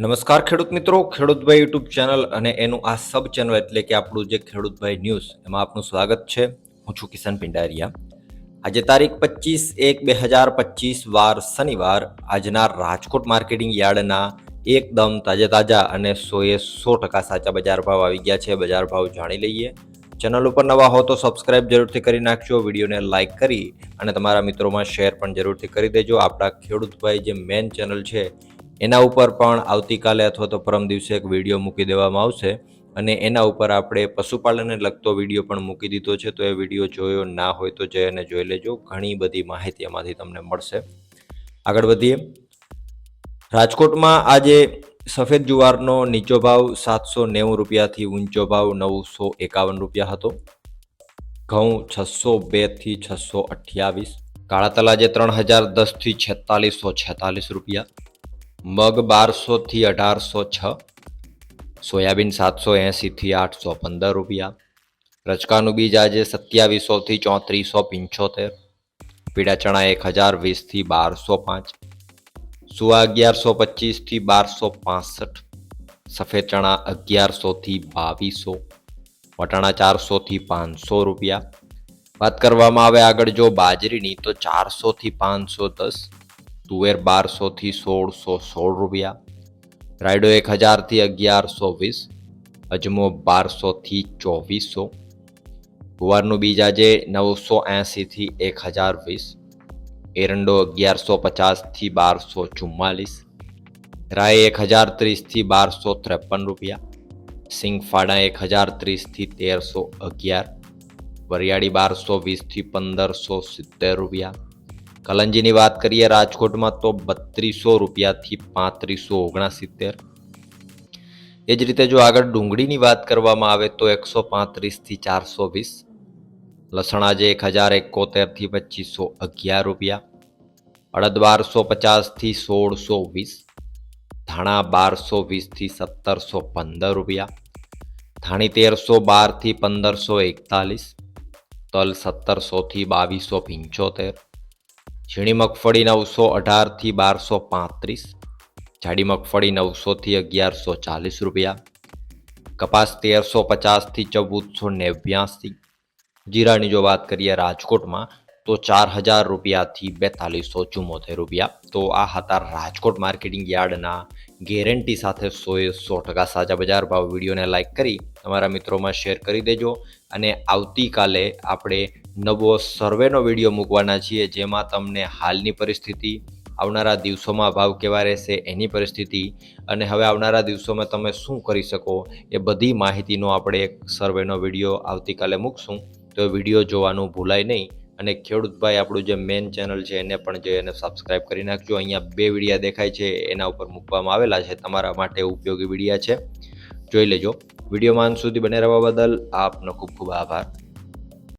નમસ્કાર ખેડૂત મિત્રો, ખેડૂતભાઈ યુટ્યુબ ચેનલ અને એનું આ સબ ચેનલ એટલે કે આપણું જે ખેડૂતભાઈ ન્યૂઝ એમાં આપનું સ્વાગત છે. હું છું કિશન પિંડારિયા. આજે તારીખ 25/1/2025 વાર શનિવાર. આજના રાજકોટ માર્કેટિંગ યાર્ડના એકદમ તાજા અને 100% સાચા બજાર ભાવ આવી ગયા છે. બજાર ભાવ જાણી લઈએ. ચેનલ ઉપર નવા હો તો સબસ્ક્રાઇબ જરૂરથી કરી નાખજો, વિડીયોને લાઇક કરી અને તમારા મિત્રોમાં શેર પણ જરૂરથી કરી દેજો. આપણા ખેડૂતભાઈ જે મેન ચેનલ છે એના ઉપર પણ આવતીકાલે અથવા તો પરમ દિવસે એક વિડીયો મૂકી દેવામાં આવશે અને એના ઉપર આપણે પશુપાલનને લગતો વિડીયો પણ મૂકી દીધો છે. તો એ વિડીયો જોયો ના હોય તો જઈ અને જોઈ લેજો. ઘણી બધી માહિતી એમાંથી તમને મળશે. આગળ વધીએ. રાજકોટમાં આજે સફેદ જુવારનો નીચો ભાવ 790 રૂપિયાથી ઊંચો ભાવ 951 રૂપિયા હતો. ઘઉં 602 થી 628. કાળા તલ આજે 3010 થી 4646 રૂપિયા. મગ 1200 થી 1806. સોયાબીન 780 થી 815 રૂપિયા. રચકાનું બીજ આજે 2700 થી 3475. પીળા ચણા 1020 થી 1205. સુવા 1125 થી 1265. સફેદ ચણા 1100 થી 2200. વટાણા 400 થી 500 રૂપિયા. વાત કરવામાં આવે આગળ જો બાજરીની તો 400 થી 510. તુવેર 1200 થી 1616 રૂપિયા. રાયડો 1000 થી 1120. અજમો 1200 થી 2400. ગુવારનું બીજ આજે 980 થી 1020. એરંડો 1150 થી 1244. રાય 1030 થી 1253 રૂપિયા. સિંગફાડા 1030 થી 1311. વરિયાળી 1220 થી 1570 રૂપિયા. કલંજીની વાત કરીએ રાજકોટમાં તો 3200 રૂપિયાથી 3569. એ જ રીતે જો આગળ ડુંગળીની વાત કરવામાં આવે તો 135 થી 420. લસણ આજે 1071 થી 2511 રૂપિયા. અડદ 1250 થી 1620. ધાણા 1220 થી 1715 રૂપિયા. ધાણી 1312 થી 1541. તલ 1700 થી 2275. ઝીણી મગફળી 918 થી 1235. જાડી મગફળી 900 થી 1140 રૂપિયા. કપાસ 1350 થી 1489. જીરાની જો વાત કરીએ રાજકોટમાં તો 4000 રૂપિયાથી 4274 રૂપિયા. તો આ હતા રાજકોટ માર્કેટિંગ યાર્ડના ગેરંટી સાથે 100% સાચા બજાર ભાવ. વિડીયોને લાઇક કરી તમારા મિત્રોમાં શેર કરી દેજો અને આવતીકાલે આપણે નવો સર્વેનો વિડીયો મૂકવાના છીએ જેમાં તમને હાલની પરિસ્થિતિ, આવનારા દિવસોમાં ભાવ કેવા રહેશે એની પરિસ્થિતિ અને હવે આવનારા દિવસોમાં તમે શું કરી શકો એ બધી માહિતીનો આપણે એક સર્વેનો વિડીયો આવતીકાલે મૂકશું. તો વિડીયો જોવાનું ભૂલાય નહીં અને ખેડૂતભાઈ આપણું જે મેન ચેનલ છે એને પણ જઈ અને સબસ્ક્રાઇબ કરી નાખજો. અહીંયા 2 વિડીયા દેખાય છે, એના ઉપર મૂકવામાં આવેલા છે, તમારા માટે ઉપયોગી વિડીયા છે, જોઈ લેજો. વિડીયોમાં અંત સુધી બને રહેવા બદલ આપનો ખૂબ ખૂબ આભાર.